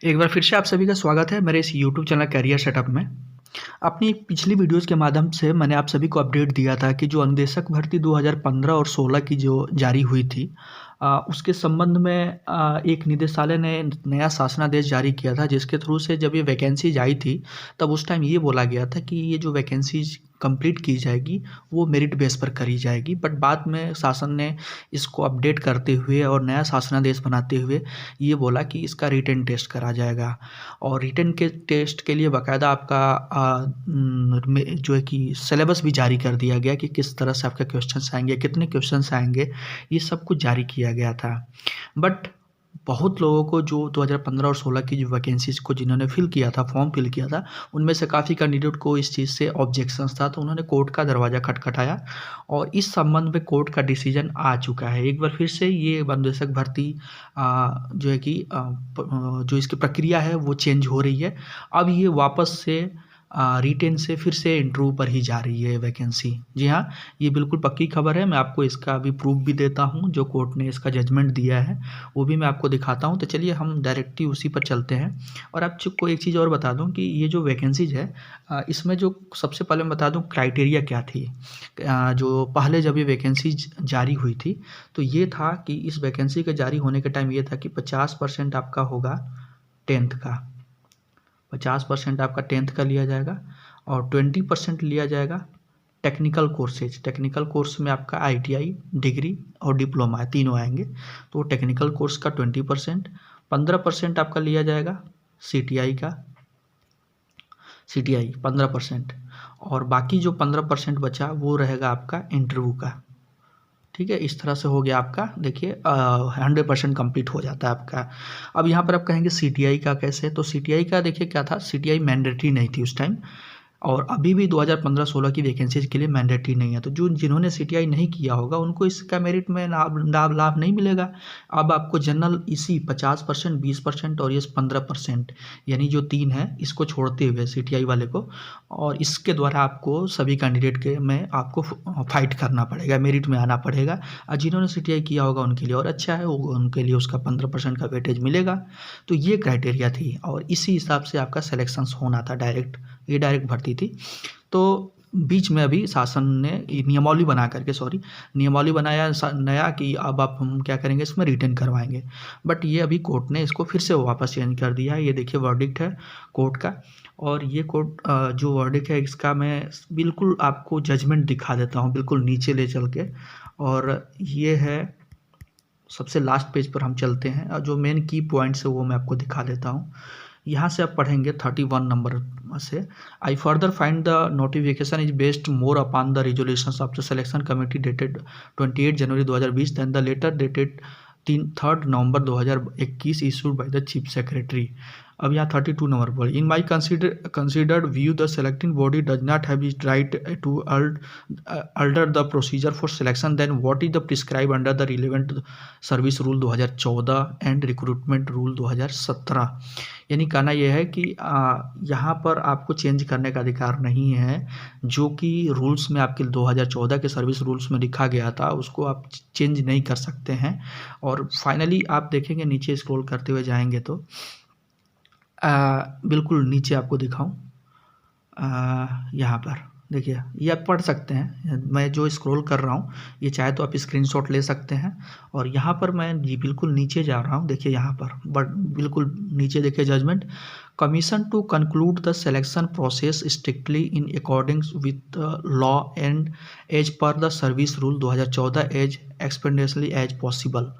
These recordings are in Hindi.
एक बार फिर से आप सभी का स्वागत है मेरे इस यूट्यूब चैनल करियर सेटअप में। अपनी पिछली वीडियोज़ के माध्यम से मैंने आप सभी को अपडेट दिया था कि जो अनुदेशक भर्ती 2015 और 16 की जो जारी हुई थी, उसके संबंध में एक निदेशालय ने नया शासनादेश जारी किया था, जिसके थ्रू से जब ये वैकेंसीज आई थी, तब उस टाइम ये बोला गया था कि ये जो वैकेंसीज कंप्लीट की जाएगी वो मेरिट बेस पर करी जाएगी। बट बाद में शासन ने इसको अपडेट करते हुए और नया शासनादेश बनाते हुए ये बोला कि इसका रिटन टेस्ट करा जाएगा, और रिटन के टेस्ट के लिए बाकायदा आपका जो है कि सिलेबस भी जारी कर दिया गया कि किस तरह से आपके क्वेश्चंस आएंगे, कितने क्वेश्चंस आएंगे, ये सब कुछ जारी किया गया था। बट बहुत लोगों को जो 2015 और 16 की जो वैकेंसीज़ को जिन्होंने फिल किया था, फॉर्म फिल किया था, उनमें से काफ़ी कैंडिडेट को इस चीज़ से ऑब्जेक्शंस था, तो उन्होंने कोर्ट का दरवाज़ा खटखटाया और इस संबंध में कोर्ट का डिसीजन आ चुका है। एक बार फिर से ये अनुदेशक भर्ती जो है कि जो इसकी प्रक्रिया है वो चेंज हो रही है। अब ये वापस से रिटेन से फिर से इंटरव्यू पर ही जा रही है वैकेंसी। जी हाँ, ये बिल्कुल पक्की खबर है। मैं आपको इसका अभी प्रूफ भी देता हूँ, जो कोर्ट ने इसका जजमेंट दिया है वो भी मैं आपको दिखाता हूँ। तो चलिए हम डायरेक्ट ही उसी पर चलते हैं। और आपको एक चीज़ और बता दूँ कि ये जो वैकेंसीज है, इसमें जो सबसे पहले मैं बता दूँ क्राइटेरिया क्या थी। जो पहले जब ये वैकेंसीज जारी हुई थी, तो ये था कि इस वैकेंसी के जारी होने के टाइम ये था कि 50% आपका होगा 10th का, 50% आपका 10th का लिया जाएगा और 20% लिया जाएगा टेक्निकल कोर्सेज। टेक्निकल कोर्स में आपका आईटीआई, डिग्री और डिप्लोमा है, तीनों आएंगे। तो टेक्निकल कोर्स का 20%, 15% आपका लिया जाएगा सीटीआई का, सीटीआई 15%, और बाकी जो 15% बचा वो रहेगा आपका इंटरव्यू का। ठीक है, इस तरह से हो गया आपका। देखिए 100% कंप्लीट हो जाता है आपका। अब यहाँ पर आप कहेंगे सीटीआई का कैसे, तो सीटीआई का देखिए क्या था, सीटीआई मैंडेटरी नहीं थी उस टाइम, और अभी भी 2015-16 की वैकेंसीज के लिए मैंडेटरी नहीं है। तो जो जिन्होंने सीटीआई नहीं किया होगा उनको इसका मेरिट में लाभ नहीं मिलेगा। अब आपको जनरल इसी 50%, 20% और ये 15%, यानी जो 3 है इसको छोड़ते हुए सीटीआई वाले को, और इसके द्वारा आपको सभी कैंडिडेट के में आपको फाइट करना पड़ेगा, मेरिट में आना पड़ेगा। और जिन्होंने सीटीआई किया होगा उनके लिए और अच्छा है, उनके लिए उसका 15% का वेटेज मिलेगा। तो ये क्राइटेरिया थी और इसी हिसाब से आपका सिलेक्शंस होना था डायरेक्ट, ये डायरेक्ट भर्ती थी। तो बीच में अभी शासन ने नियमावली बना करके नियमावली बनाया नया कि अब आप हम क्या करेंगे, इसमें रिटर्न करवाएंगे। बट ये अभी कोर्ट ने इसको फिर से वापस चेंज कर दिया है। ये देखिए वर्डिक्ट है कोर्ट का, और ये कोर्ट जो वर्डिक्ट है इसका मैं बिल्कुल आपको जजमेंट दिखा देता हूँ, बिल्कुल नीचे ले चल के। और ये है सबसे लास्ट पेज पर हम चलते हैं और जो मेन की पॉइंट्स है वो मैं आपको दिखा देता हूँ। यहाँ से आप पढ़ेंगे 31 नंबर से, I further find the notification is based more upon the resolutions of the selection committee dated 28 January 2020 than the letter dated 3 November 2021 issued by the chief secretary. अब यहाँ 32 नंबर पर, in my considered view the selecting body does not have it right to alter the procedure for selection then what is the prescribe under the relevant service rule 2014 and recruitment rule 2017। यानी कहना यह है कि यहाँ पर आपको चेंज करने का अधिकार नहीं है। जो कि रूल्स में आपके 2014 के सर्विस रूल्स में लिखा गया था उसको आप चेंज नहीं कर सकते हैं। और फाइनली आप देखेंगे नीचे स्क्रॉल करते हुए जाएंगे तो बिल्कुल नीचे आपको दिखाऊं, यहाँ पर देखिए, ये आप पढ़ सकते हैं। मैं जो स्क्रॉल कर रहा हूँ ये चाहे तो आप स्क्रीनशॉट ले सकते हैं। और यहाँ पर मैं जी बिल्कुल नीचे जा रहा हूँ, देखिए यहाँ पर बट बिल्कुल नीचे देखिए judgment, commission to conclude the selection process strictly in accordance with law and as per the service rule 2014 as expeditiously as possible.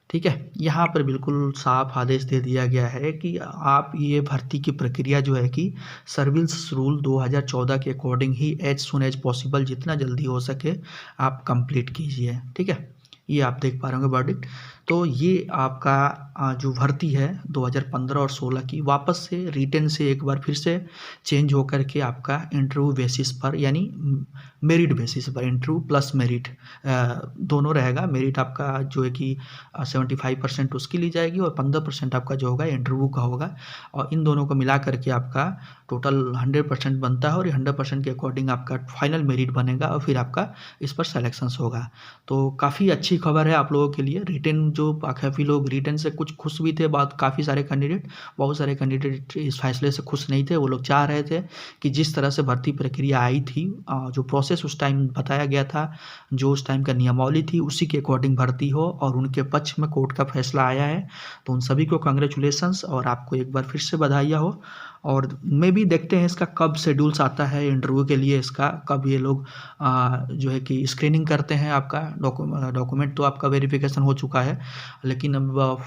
ठीक है, यहाँ पर बिल्कुल साफ आदेश दे दिया गया है कि आप ये भर्ती की प्रक्रिया जो है कि सर्विस रूल 2014 के अकॉर्डिंग ही एज सुन एज पॉसिबल, जितना जल्दी हो सके आप कंप्लीट कीजिए। ठीक है, ये आप देख पा रहे होंगे वर्डिक्ट। तो ये आपका जो भर्ती है 2015 और 16 की वापस से रिटन से एक बार फिर से चेंज होकर के आपका इंटरव्यू बेसिस पर, यानी मेरिट बेसिस पर, इंटरव्यू प्लस मेरिट दोनों रहेगा। मेरिट आपका जो है कि 75% उसकी ली जाएगी और 15% आपका जो होगा इंटरव्यू का होगा, और इन दोनों को मिला करके आपका टोटल 100% बनता है और ये 100% के अकॉर्डिंग आपका फाइनल मेरिट बनेगा और फिर आपका इस पर सेलेक्शंस होगा। तो काफ़ी अच्छी खबर है आप लोगों के लिए। रिटेन जो काफ़ी लोग रिटर्न से कुछ खुश भी थे, बहुत काफ़ी सारे कैंडिडेट, बहुत सारे कैंडिडेट इस फैसले से खुश नहीं थे। वो लोग चाह रहे थे कि जिस तरह से भर्ती प्रक्रिया आई थी, जो प्रोसेस उस टाइम बताया गया था, जो उस टाइम का नियमावली थी, उसी के अकॉर्डिंग भर्ती हो, और उनके पक्ष में कोर्ट का फैसला आया है। तो उन सभी को कांग्रेचुलेशंस, और आपको एक बार फिर से बधाइयाँ हो। और मे भी देखते हैं इसका कब शेड्यूल्स आता है इंटरव्यू के लिए, इसका कब ये लोग जो है कि स्क्रीनिंग करते हैं। आपका डॉक्यूमेंट तो आपका वेरिफिकेशन हो चुका है, लेकिन अब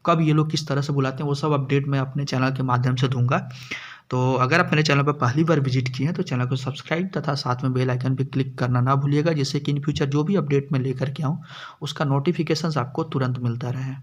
कब ये लोग किस तरह से बुलाते हैं वो सब अपडेट मैं अपने चैनल के माध्यम से दूंगा। तो अगर आप मेरे चैनल पर पहली बार विजिट किए हैं तो चैनल को सब्सक्राइब तथा साथ में बेल आइकन पर क्लिक करना ना भूलिएगा, जिससे कि इन फ्यूचर जो भी अपडेट मैं लेकर के आऊँ उसका नोटिफिकेशन आपको तुरंत मिलता रहे।